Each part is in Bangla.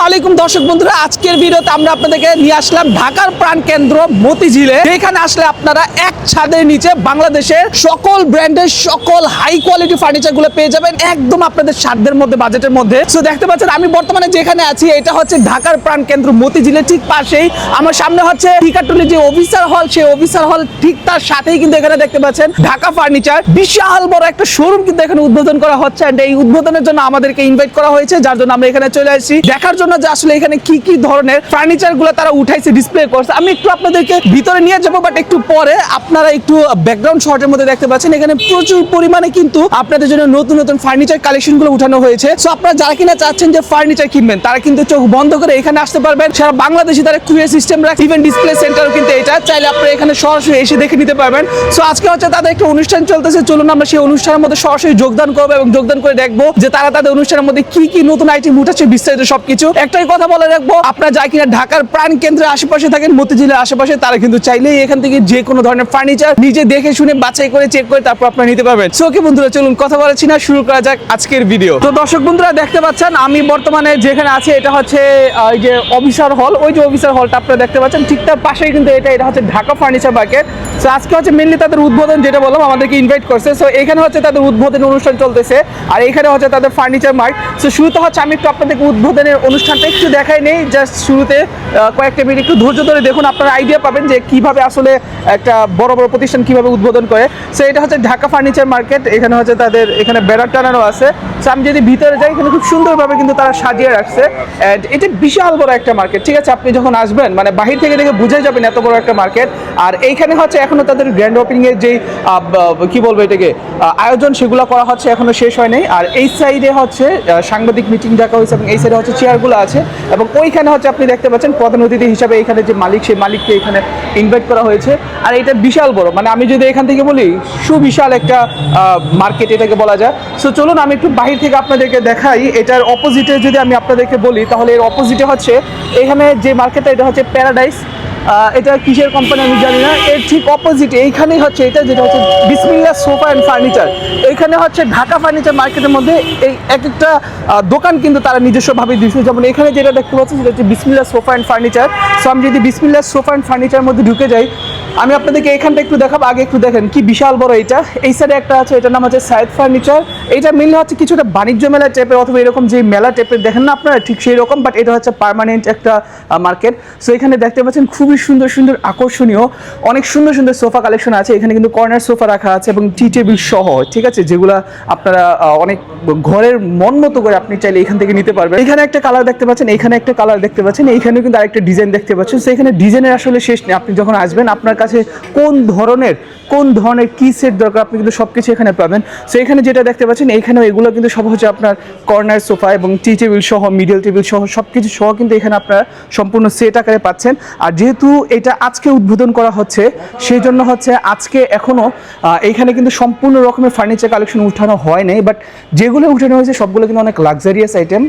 আলাইকুম দর্শক বন্ধুরা, আজকের ভিডিওতে আমরা আপনাদেরকে নিয়ে আসলাম ঢাকার প্রাণকেন্দ্র মতিঝিলে। এখানে আসলে আপনারা এক ছাদের নিচে বাংলাদেশের সকল ব্র্যান্ডের সকল হাই কোয়ালিটি ফার্নিচার গুলো পেয়ে যাবেন একদম আপনাদের সাধ্যের মধ্যে, বাজেটের মধ্যে। সো দেখতে পাচ্ছেন আমি বর্তমানে যেখানে আছি এটা হচ্ছে ঢাকার প্রাণকেন্দ্র মতিঝিলের ঠিক পাশেই। আমার সামনে হচ্ছে টিকাটুলি যে অফিসার হল, সেই অফিসার হল ঠিক তার সাথেই কিন্তু এখানে দেখতে পাচ্ছেন ঢাকা ফার্নিচার বিশাল বড় একটা শোরুম কিন্তু এখানে উদ্বোধন করা হচ্ছে। এন্ড এই উদ্বোধনের জন্য আমাদেরকে ইনভাইট করা হয়েছে, যার জন্য আমরা এখানে চলে আসছি দেখার জন্য যে আসলে এখানে কি কি ধরনের ফার্নিচার গুলো তারা উঠাইছে, ডিসপ্লে করছে। আমি একটু আপনাদেরকে ভিতরে নিয়ে যাবো, বাট একটু পরে। আপনারা একটু ব্যাকগ্রাউন্ড শটের মধ্যে দেখতে পাচ্ছেন এখানে প্রচুর পরিমাণে কিন্তু আপনাদের জন্য নতুন নতুন ফার্নিচার কালেকশন গুলো উঠানো হয়েছে। সো আপনারা যারা কিনা চাচ্ছেন যে ফার্নিচার কিনবেন তারা কিন্তু চোখ বন্ধ করে এখানে আসতে পারবেন। সারা বাংলাদেশে তারা কুরিয়ার সিস্টেম রাখে, ইভেন ডিসপ্লে সেন্টারও কিন্তু এটা চাইলে আপনারা এখানে সরাসরি এসে দেখে নিতে পারবেন। সো আজকে হচ্ছে তাদের একটা অনুষ্ঠান চলতেছে, চলুন আমরা সেই অনুষ্ঠানের মধ্যে সরাসরি যোগদান করবো এবং যোগদান করে দেখবো যে তারা তাদের অনুষ্ঠানের মধ্যে কি কি নতুন আইটেম উঠাচ্ছে, বিস্তারিত সবকিছু। একটাই কথা বলে রাখবো, আপনারা যারা কিনা ঢাকার প্রাণ কেন্দ্রের আশেপাশে থাকেন, মতিঝিলের আশেপাশে, তারা কিন্তু চাইলেই এখান থেকে যে কোনো ধরনের ফার্নিচার নিজে দেখে শুনে বাছাই করে চেক করে তারপর আপনারা নিতে পারবেন। সো কি বন্ধুরা, চলুন কথা বলেছি না, শুরু করা যাক আজকের ভিডিও। তো দর্শক বন্ধুরা দেখতে পাচ্ছেন আমি বর্তমানে যেখানে আছি এটা হচ্ছে ওই যে অফিসার হল, ওই যে অফিসার হলটা আপনারা দেখতে পাচ্ছেন ঠিক তার পাশেই কিন্তু এটা হচ্ছে ঢাকা ফার্নিচার মার্কেট। সো আজকে হচ্ছে মেনলি তাদের উদ্বোধন, যেটা বললাম আমাদেরকে ইনভাইট করছে। সো এখানে হচ্ছে তাদের উদ্বোধন অনুষ্ঠান চলতেছে আর এখানে হচ্ছে তাদের ফার্নিচার মার্ট। সো শুরুতে হচ্ছে আমি একটু আপনাদেরকে উদ্বোধনের অনুষ্ঠানটা একটু দেখাই নেই, জাস্ট শুরুতে কয়েকটা মিনিট একটু ধৈর্য ধরে দেখুন, আপনারা আইডিয়া পাবেন যে কিভাবে আসলে একটা বড় বড় প্রতিষ্ঠান কিভাবে উদ্বোধন করে। সো এটা হচ্ছে ঢাকা ফার্নিচার মার্কেট, এখানে হচ্ছে তাদের এখানে ব্যানার টানানো আছে। সো আমি যদি ভিতরে যাই এখানে খুব সুন্দরভাবে কিন্তু তারা সাজিয়ে রাখছে। অ্যান্ড এটা বিশাল বড় একটা মার্কেট, ঠিক আছে? আপনি যখন আসবেন মানে বাহির থেকে দেখে বুঝে যাবেন এত বড় একটা মার্কেট। আর এইখানে হচ্ছে এখনো তাদের গ্র্যান্ড ওপেনিং এর যেই কি বলবো এটাকে আয়োজন, সেগুলো করা হচ্ছে, এখনো শেষ হয় নাই। আর এই সাইডে হচ্ছে সাংবাদিক মিটিং ডাকা হয়েছে এবং এই সাইডে হচ্ছে চেয়ারগুলো আছে এবং ওইখানে হচ্ছে আপনি দেখতে পাচ্ছেন প্রধান অতিথি হিসাবে এখানে যে মালিক, সেই মালিককে এখানে ইনভাইট করা হয়েছে। আর এটা বিশাল বড়, মানে আমি যদি এখান থেকে বলি সুবিশাল একটা মার্কেট এটাকে বলা যায়। সো চলুন আমি একটু বাহির থেকে আপনাদেরকে দেখাই। এটার অপোজিটে যদি আমি আপনাদেরকে বলি তাহলে এর অপোজিটে হচ্ছে এখানে যে মার্কেটটা, এটা হচ্ছে প্যারাডাইস। এটা কিসের কোম্পানি আমি জানি না, এর ঠিক অপোজিট এইখানেই হচ্ছে এটা, যেটা হচ্ছে বিসমিল্লাহ সোফা অ্যান্ড ফার্নিচার। এইখানে হচ্ছে ঢাকা ফার্নিচার মার্কেটের মধ্যে এই এক একটা দোকান কিন্তু তারা নিজস্বভাবে দিচ্ছে। যেমন এখানে যেটা দেখতে পাচ্ছি সেটা হচ্ছে বিসমিল্লাহ সোফা অ্যান্ড ফার্নিচার। সো আমি যদি বিসমিল্লাহ সোফা অ্যান্ড ফার্নিচার মধ্যে ঢুকে যাই, আমি আপনাদেরকে এখানটা একটু দেখাবো। আগে একটু দেখেন কি বিশাল বড় এটা। এই সাইডে একটা আছে, এটার নাম হচ্ছে সাইদ ফার্নিচার। এটা মিললে হচ্ছে কিছুটা বাণিজ্য মেলা টাইপের অথবা এরকম যে মেলা টাইপের দেখেন না আপনারা, ঠিক সেই রকম, বাট এটা হচ্ছে পার্মানেন্ট একটা মার্কেট। সো এখানে দেখতে পাচ্ছেন খুবই সুন্দর সুন্দর আকর্ষণীয় অনেক সুন্দর সুন্দর সোফা কালেকশন আছে। এখানে কিন্তু কর্নার সোফা রাখা আছে এবং টি টেবিল সহ, ঠিক আছে, যেগুলো আপনারা অনেক ঘরের মন মতো করে আপনি চাইলে এখান থেকে নিতে পারবেন। এখানে একটা কালার দেখতে পাচ্ছেন, এখানে একটা কালার দেখতে পাচ্ছেন, এইখানেও কিন্তু আরেকটা ডিজাইন দেখতে পাচ্ছেন। সো এখানে ডিজাইনের আসলে শেষ নেই। আপনি যখন আসবেন আপনার কাছে কোন ধরনের কি সেট দরকার আপনি কিন্তু সব কিছু এখানে পাবেন। সো এখানে যেটা দেখতে পাচ্ছেন এইখানেও এগুলো কিন্তু সব হচ্ছে আপনার কর্নার সোফা এবং টি টেবিল সহ, মিডল টেবিল সহ সব কিছু সহ কিন্তু এখানে আপনারা সম্পূর্ণ সেট আকারে পাচ্ছেন। আর যেহেতু এটা আজকে উদ্বোধন করা হচ্ছে সেই জন্য হচ্ছে আজকে এখনও এইখানে কিন্তু সম্পূর্ণ রকমের ফার্নিচার কালেকশন উঠানো হয় নাই, বাট যেগুলো উঠানো হয়েছে সবগুলো কিন্তু অনেক লাক্সারিয়াস আইটেম।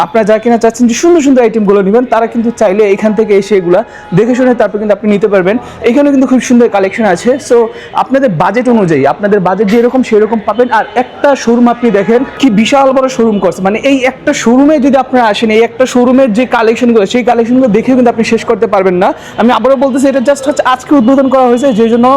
আপনারা যা কিনা চাচ্ছেন যে সুন্দর সুন্দর আইটেমগুলো নেবেন তারা কিন্তু চাইলে এখান থেকে এসে এগুলো দেখে শুনে তারপর কিন্তু আপনি নিতে পারবেন। এখানে কিন্তু খুব সুন্দর কালেকশন আছে। সো আপনাদের বাজেট অনুযায়ী, আপনাদের বাজেট যেরকম সেরকম পাবেন। আর একটা শোরুম আপনি দেখেন কি বিশাল বড় শোরুম করছে, মানে এই একটা শোরুমে যদি আপনারা আসেন, এই একটা শোরুমের যে কালেকশনগুলো, সেই কালেকশনগুলো দেখেও কিন্তু আপনি শেষ করতে পারবেন না। আমি আবারও বলতেছি এটা জাস্ট হচ্ছে আজকে উদ্বোধন করা হয়েছে, যে জন্য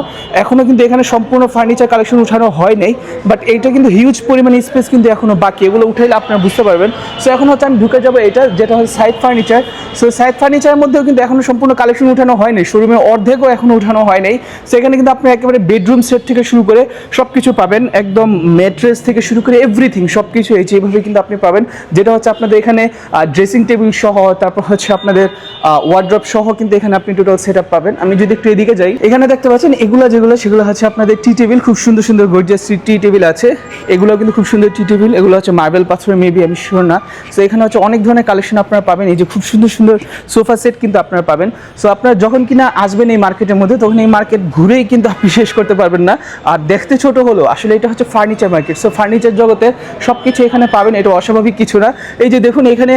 এখনও কিন্তু এখানে সম্পূর্ণ ফার্নিচার কালেকশন উঠানো হয় নাই, বাট এইটা কিন্তু হিউজ পরিমাণে স্পেস কিন্তু এখনও বাকি, এগুলো উঠাইলে আপনারা বুঝতে পারবেন। সো এখন হচ্ছে আমি ঢুকে যাবো এটা, যেটা হচ্ছে সাইদ ফার্নিচার। সো সাইদ ফার্নিচারের মধ্যেও কিন্তু এখনও সম্পূর্ণ কালেকশন উঠানো হয়নি, শোরুমে অর্ধেকও এখনও উঠানো হয় নাই। সেখানে কিন্তু আপনি একেবারে বেডরুম সেট থেকে শুরু করে সব কিছু পাবেন, একদম ম্যাট্রেস থেকে শুরু করে এভরিথিং সব কিছু এই যেভাবে কিন্তু আপনি পাবেন। যেটা হচ্ছে আপনাদের এখানে ড্রেসিং টেবিল সহ, তারপর হচ্ছে আপনাদের ওয়ার্ড্রপ সহ কিন্তু এখানে আপনি টোটাল সেট আপ পাবেন। আমি যদি একটু এদিকে যাই, এখানে দেখতে পাচ্ছেন এগুলো যেগুলো সেগুলো হচ্ছে আপনাদের টি টেবিল, খুব সুন্দর সুন্দর গর্জিয়াস টি টেবিল আছে। এগুলো কিন্তু খুব সুন্দর টি টেবিল, এগুলো হচ্ছে মার্বেল পাথরের, মেবি আমি শিওর না। সো এখানে হচ্ছে অনেক ধরনের কালেকশন আপনারা পাবেন। এই যে খুব সুন্দর সুন্দর সোফা সেট কিন্তু আপনারা পাবেন। সো আপনারা যখন কিনা আসবেন এই মার্কেট মার্কেটের মধ্যে, তখন এই মার্কেট ঘুরেই কিন্তু আপনি শেষ করতে পারবেন না। আর দেখতে ছোট হলো, আসলে এটা হচ্ছে ফার্নিচার মার্কেট। সো ফার্নিচার জগতে সব কিছু এখানে পাবেন, এটা অস্বাভাবিক কিছু না। এই যে দেখুন এখানে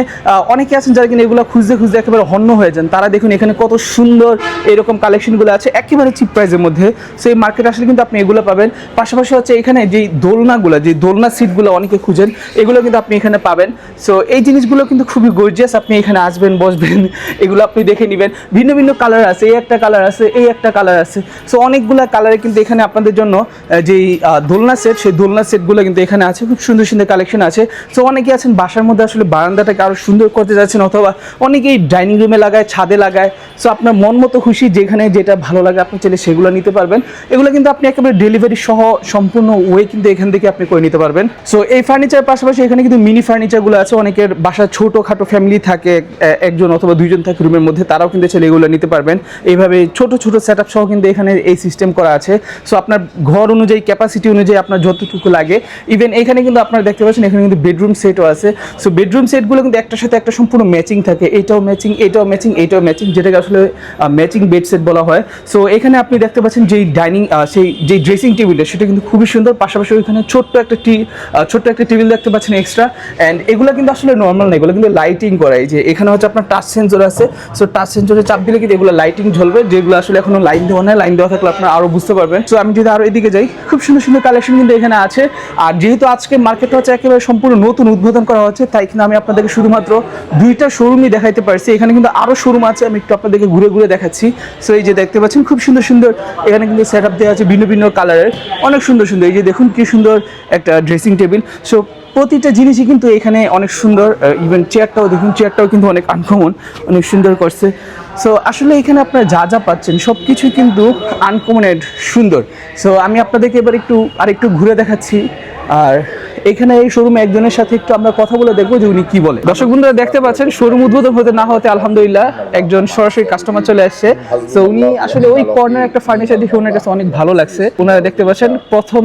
অনেকে আছেন যারা কিনা এগুলো খুঁজতে খুঁজতে একেবারে হন্য হয়ে যান, তারা দেখুন এখানে কত সুন্দর এরকম কালেকশনগুলো আছে একেবারে চিপ প্রাইসের মধ্যে। সো এই মার্কেট আসলে কিন্তু আপনি এগুলো পাবেন। পাশাপাশি হচ্ছে এখানে যেই দোলনাগুলো, যে দোলনা সিটগুলো অনেকে খুঁজেন, এগুলো কিন্তু আপনি এখানে পাবেন। সো এই জিনিসগুলো কিন্তু খুবই গর্জিয়াস, আপনি এখানে আসবেন, বসবেন, এগুলো আপনি দেখে নেবেন। ভিন্ন ভিন্ন কালার আছে, এই একটা কালার আছে, এই একটা কালার আছে। সো অনেকগুলো কালারে কিন্তু এখানে আপনাদের জন্য যেই দোলনা সেট, সেই দোলনা সেটগুলো কিন্তু এখানে আছে, খুব সুন্দর সুন্দর কালেকশন আছে। সো অনেকে আছেন বাসার মধ্যে আসলে বারান্দাটাকে আরও সুন্দর করতে যাচ্ছেন, অথবা অনেকেই ডাইনিং রুমে লাগায়, ছাদে লাগায়। সো আপনার মন মতো খুশি যেখানে যেটা ভালো লাগে আপনি চাইলে সেগুলো নিতে পারবেন। এগুলো কিন্তু আপনি একেবারে ডেলিভারি সহ সম্পূর্ণ ওয়ে কিন্তু এখান থেকে আপনি করে নিতে পারবেন। সো এই ফার্নিচার পাশাপাশি এখানে কিন্তু মিনি ফার্নিচারগুলো আছে। অনেকের বাসায় ছোটোখাটো ফ্যামিলি থাকে, একজন অথবা দুইজন থাকে রুমের মধ্যে, তারাও কিন্তু চাইলে এগুলো নিতে পারবেন। এইভাবে ছোট ছোট সেট আপ সহ কিন্তু এখানে এই সিস্টেম করা আছে। সো আপনার ঘর অনুযায়ী, ক্যাপাসিটি অনুযায়ী আপনার যতটুকু লাগে, ইভেন এখানে কিন্তু আপনারা দেখতে পাচ্ছেন এখানে কিন্তু বেডরুম সেটও আছে। সো বেডরুম সেটগুলো কিন্তু একটার সাথে একটা সম্পূর্ণ ম্যাচিং থাকে, এইটাও ম্যাচিং, এইটাও ম্যাচিং, এইটাও ম্যাচিং, যেটাকে আসলে ম্যাচিং বেড সেট বলা হয়। সো এখানে আপনি দেখতে পাচ্ছেন যেই ডাইনিং, সেই যে ড্রেসিং টেবিলটা, সেটা কিন্তু খুবই সুন্দর। পাশাপাশি ওইখানে ছোট্ট একটা টেবিল দেখতে পাচ্ছেন এক্সট্রা। অ্যান্ড এগুলো কিন্তু আসলে নর্মাল না, এগুলো কিন্তু লাইটিং করা। এই যে এখানে হচ্ছে আপনার টাচ সেন্সর আছে। সো টাচ সেন্সরে চাপ দিলে কিন্তু এগুলো লাইটিং জ্বলবে, যেগুলো আসলে এখনো লাইন দেওয়া নেই। লাইন দেওয়া থাকলে আপনারা আরও বুঝতে পারবেন। সো আমি যদি আরও এদিকে যাই, খুব সুন্দর সুন্দর কালেকশন কিন্তু এখানে আছে। আর যেহেতু আজকে মার্কেটটা হচ্ছে একেবারে সম্পূর্ণ নতুন উদ্বোধন করা হচ্ছে, তাই কিন্তু আমি আপনাদেরকে শুধুমাত্র দুইটা শোরুমই দেখাইতে পারছি। এখানে কিন্তু আরও শোরুম আছে, আমি একটু আপনাদেরকে ঘুরে ঘুরে দেখাচ্ছি। সো এই যে দেখতে পাচ্ছেন খুব সুন্দর সুন্দর এখানে কিন্তু সেট আপ দেওয়া আছে ভিন্ন ভিন্ন কালারের, অনেক সুন্দর সুন্দর। এই যে দেখুন কি সুন্দর একটা ড্রেসিং টেবিল। সো প্রতিটা জিনিসই কিন্তু এখানে অনেক সুন্দর। ইভেন চেয়ারটাও দেখুন, চেয়ারটাও কিন্তু অনেক আনকমন, অনেক সুন্দর করছে। সো আসলে এখানে আপনারা যা যা পাচ্ছেন সব কিছুই কিন্তু আনকমন এন্ড সুন্দর। সো আমি আপনাদেরকে এবার আরেকটু ঘুরে দেখাচ্ছি। আর এখানে এই শোরুমে একজনের সাথে একটু আমরা কথা বলে দেখবো যে উনি কি বলে। দর্শক বন্ধুরা দেখতে পাচ্ছেন শোরুম উদ্বোধন হতে না হতে আলহামদুলিল্লাহ একজন সরাসরি কাস্টমার চলে আসছে। তো উনি আসলে ওই কর্নার একটা ফার্নিচার দেখে ওনার কাছে অনেক ভালো লাগছে। ওনারা দেখতে পাচ্ছেন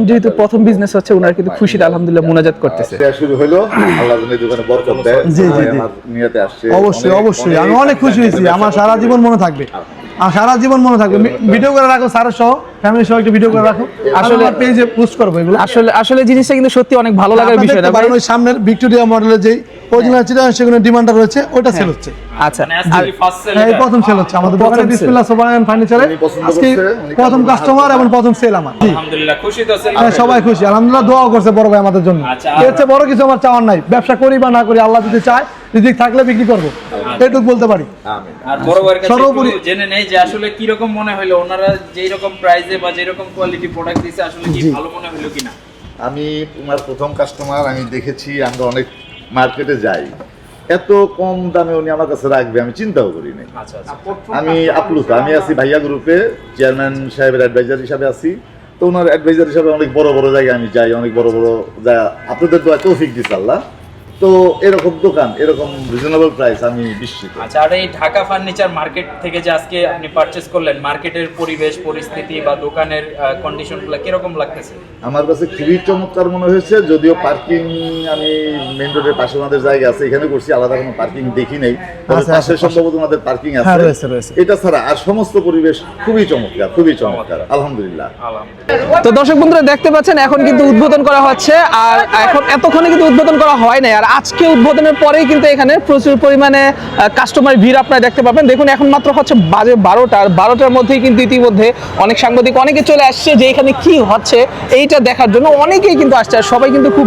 যেহেতু প্রথম বিজনেস হচ্ছে, ওনারা কিন্তু খুশিতে আলহামদুলিল্লাহ মোনাজাত করতেছে। শুরু হলো, আল্লাহ যেন এই দোকানে বরকত দেয়। জি জি আমার নিয়তে আসছে। অবশ্যই আমি অনেক খুশি হয়েছি। আমার সারা জীবন মনে থাকবে, আর সারা জীবন মনে থাকবে। ভিডিও করে রাখো স্যারের সহ, ফ্যামিলি সহ একটা ভিডিও করে রাখো। আসলে পেজে পোস্ট করবো এগুলো। আসলে জিনিসটা কিন্তু সত্যি অনেক ভালো লাগার বিষয় না ভাই। ওই সামনের ভিক্টোরিয়া মডেলের যে অরিজিনাল ছিল সেগুলো ডিমান্ডটা রয়েছে, ওটা সেল হচ্ছে। আচ্ছা, এই প্রথম সেল হচ্ছে আমাদের দোকানে বিসমিল্লাহ সোফা এন্ড ফার্নিচারে। আজকে প্রথম কাস্টমার এবং প্রথম সেল আমার। আলহামদুলিল্লাহ খুশি তো সেল। সবাই খুশি আলহামদুলিল্লাহ, দোয়া করছে বড় ভাই আমাদের জন্য। এর চেয়ে বড় কিছু আমার চাওয়ার নাই। ব্যবসা করি বা না করি, আল্লাহ যদি চায়, রিজিক থাকলে বিক্রি করবো, এটুকু বলতে পারি। আর বড় ভাইয়ের কাছে একটু জেনে নেই যে আসলে কি রকম মনে হলো, ওনারা যেই রকম প্রাইসে বা যেই রকম কোয়ালিটি প্রোডাক্ট দিছে, আসলে কি ভালো মনে হলো কিনা? আমি তোমার প্রথম কাস্টমার, আমি দেখেছি আমরা অনেক মার্কেটে যাই, এত কম দামে উনি আমার কাছে রাখবে আমি চিন্তাও করি নাই। আমি আপ্লুত। আমি আছি ভাইয়া গ্রুপে চেয়ারম্যান সাহেবের অ্যাডভাইজার হিসাবে আছি। তো ওনার অ্যাডভাইজার হিসাবে অনেক বড় বড় জায়গায় আমি যাই, অনেক বড় বড় জায়গা আপনাদের দোয়া তৌফিক দিছে আল্লাহ। তো এরকম দোকান, এরকম রিজনেবল প্রাইস, আমি বিস্মিত। আচ্ছা, আর এই ঢাকা ফার্নিচার মার্কেট থেকে যে আজকে আপনি পারচেজ করলেন, মার্কেটের পরিবেশ পরিস্থিতি বা দোকানের কন্ডিশনগুলো কিরকম লাগতেছে? আমার কাছে খুবই চমৎকার মনে হয়েছে। যদিও পার্কিং আমি মেইন রোডের পাশে আমাদের জায়গা আছে, এখানে করছি, আলাদা কোনো পার্কিং দেখি নাই। তবে পাশে সম্ভবত আমাদের পার্কিং আছে। এটা ছাড়া আর সমস্ত পরিবেশ খুবই চমৎকার, খুবই চমৎকার, আলহামদুলিল্লাহ। তো দর্শক বন্ধুরা দেখতে পাচ্ছেন এখন কিন্তু উদ্বোধন করা হচ্ছে, আর এখন এতক্ষণে কিন্তু উদ্বোধন করা হয় নাই। আর আজকে উদ্বোধনের পরেই কিন্তু এখানে প্রচুর পরিমাণে কাস্টমার ভিড় আপনারা দেখতে পাবেন। দেখুন এখন মাত্র হচ্ছে বাজে 12টা, আর 12টার মধ্যেই কিন্তু ইতিমধ্যে অনেক সাংবাদিক অনেকে চলে আসছে যে এখানে কি হচ্ছে এইটা দেখার জন্য। অনেকেই কিন্তু আসছে, আর সবাই কিন্তু খুব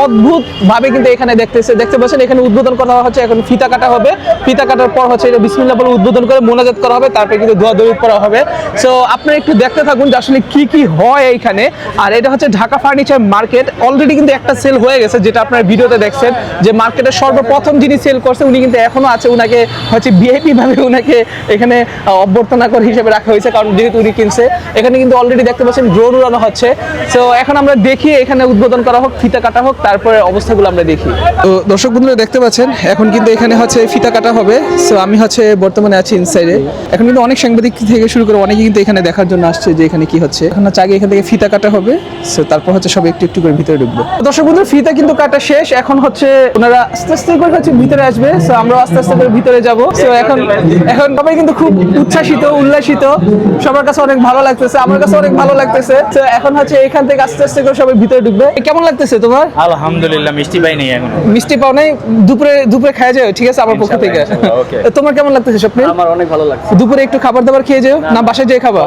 অদ্ভুত ভাবে কিন্তু এখানে দেখতে পাচ্ছেন এখানে উদ্বোধন করা হচ্ছে। এখন ফিতা কাটা হবে, ফিতা কাটার পর হচ্ছে এটা বিসমিল্লাহ বলে উদ্বোধন করে মোনাজাত করা হবে, তারপরে কিন্তু দোয়া দরুদ করা হবে। সো আপনারা একটু দেখতে থাকুন যে আসলে কি কি হয় এইখানে। আর এটা হচ্ছে ঢাকা ফার্নিচার মার্কেট। অলরেডি কিন্তু একটা সেল হয়ে গেছে, যেটা আপনারা ভিডিওতে দেখছেন যে মার্কেটের সর্বপ্রথম যিনি সেল করছে উনি কিন্তু এখনো আছে। উনাকে হচ্ছে ভিআইপি ভাবে উনাকে এখানে অভ্যর্থনা করে হিসেবে রাখা হয়েছে, কারণ যেহেতু উনি কিনছে। এখানে কিন্তু অলরেডি দেখতে পাচ্ছেন ড্রোন উড়ানো হচ্ছে। সো এখন আমরা দেখি এখানে উদ্বোধন করা হোক, ফিতা কাটা হোক, তারপরে অবস্থাগুলো আমরা দেখি। তো দর্শক বন্ধুরা দেখতে পাচ্ছেন এখন কিন্তু এখানে হচ্ছে ফিতা কাটা হবে। সো আমি হচ্ছে বর্তমানে আছি ইনসাইডে। এখন কিন্তু অনেক সাংবাদিক থেকে শুরু করে অনেকে কিন্তু এখানে দেখার জন্য আসছে যে এখানে কি হচ্ছে। এখন হচ্ছে আগে এখান থেকে ফিতা কাটা হবে, সো তারপর হচ্ছে সব একটু একটু করে ভিতরে ঢুকবো। দর্শক বন্ধুরা ফিতা কিন্তু কাটা শেষ। এখন হচ্ছে হচ্ছে ওনারা আস্তে আস্তে করে হচ্ছে ভিতরে আসবে, সো আমরা আস্তে আস্তে করে ভিতরে যাব। সো এখন সবাই কিন্তু খুব উচ্ছ্বাসিত উল্লাসিত, সবার কাছে অনেক ভালো লাগতেছে, আমার কাছে অনেক ভালো লাগতেছে। তো এখন হচ্ছে এখান থেকে আস্তে আস্তে করে সবাই ভিতরে ঢুকবে। কেমন লাগতেছে তোমার? আলহামদুলিল্লাহ, মিষ্টি পাই নাই এখন। মিষ্টি পাও নাই? দুপুরে খাওয়া যায়, ঠিক আছে আমার পক্ষ থেকে। ওকে। তোমার কেমন লাগতেছে স্বপ্নিল? আমার অনেক ভালো লাগছে। দুপুরে একটু খাবার দাবার খেয়ে যাও, না বাসায় যেয়ে খাবা?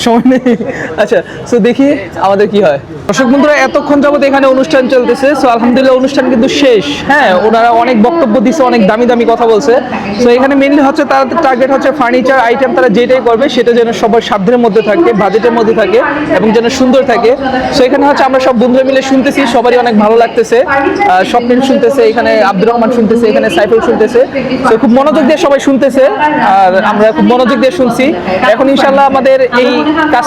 সময় নেই। আচ্ছা, সো দেখি আমাদের কি হয়। দর্শক বন্ধুরা, এতক্ষণ যাবত এখানে অনুষ্ঠান চলতেছে। সো আলহামদুলিল্লাহ অনুষ্ঠান কিন্তু শেষ। হ্যাঁ, ওনারা অনেক বক্তব্য দিচ্ছে, অনেক দামি দামি কথা বলছে। সো এখানে মেইনলি হচ্ছে তাদের টার্গেট হচ্ছে ফার্নিচার আইটেম, তারা যেটাই করবে সেটা যেন সবার সাধ্যের মধ্যে থাকে, বাজেটের মধ্যে থাকে এবং যেন সুন্দর থাকে। সো এখানে হচ্ছে আমরা সব বন্ধুরা মিলে শুনতেছি, সবারই অনেক ভালো লাগতেছে। স্বপ্নিল শুনতেছে, এখানে আব্দুর রহমান শুনতেছে, এখানে সাইফুল শুনতেছে। তো খুব মনোযোগ দিয়ে সবাই শুনতেছে আর আমরা খুব মনোযোগ দিয়ে শুনছি। এখন ইনশাল্লাহ আমাদের এই কাজ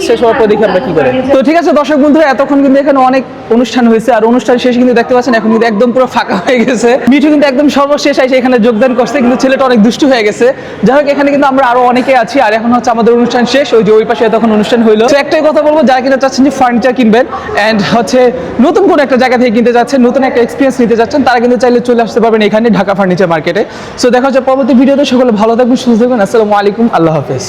শেষ হওয়ার পর দেখি আমরা কি করে। তো ঠিক আছে দর্শক বন্ধুরা, এতক্ষণ কিন্তু এখানে অনেক অনুষ্ঠান হয়েছে আর অনুষ্ঠান শেষ কিন্তু দেখতে পাচ্ছেন এখন কিন্তু একদম পুরো ফাঁকা হয়ে গেছে। মিঠু কিন্তু একদম সর্বশেষ এসে এখানে যোগদান করছে, কিন্তু ছেলেটা অনেক দুষ্টু হয়ে গেছে। যাই হোক, এখানে কিন্তু আমরা আরো অনেকে আছি আর এখন হচ্ছে আমাদের অনুষ্ঠান শেষ। ওই যে ওই পাশে তখন অনুষ্ঠান হইলো। তো একটাই কথা বলবো, যারা কিনা চাচ্ছেন যে ফার্নিচার কিনবেন এন্ড হচ্ছে নতুন কোনো একটা জায়গা থেকে কিনতে যাচ্ছেন, নতুন একটা এক্সপিরিয়েন্স নিতে যাচ্ছেন, তারা কিন্তু চাইলে চলে আসতে পারবেন এখানে ঢাকা ফার্নিচার মার্কেটে। সো দেখা হচ্ছে পরবর্তী ভিডিওতে। সকলে ভালো থাকবেন, সুস্থ থাকবেন। আসসালামু আলাইকুম, আল্লাহ হাফেজ।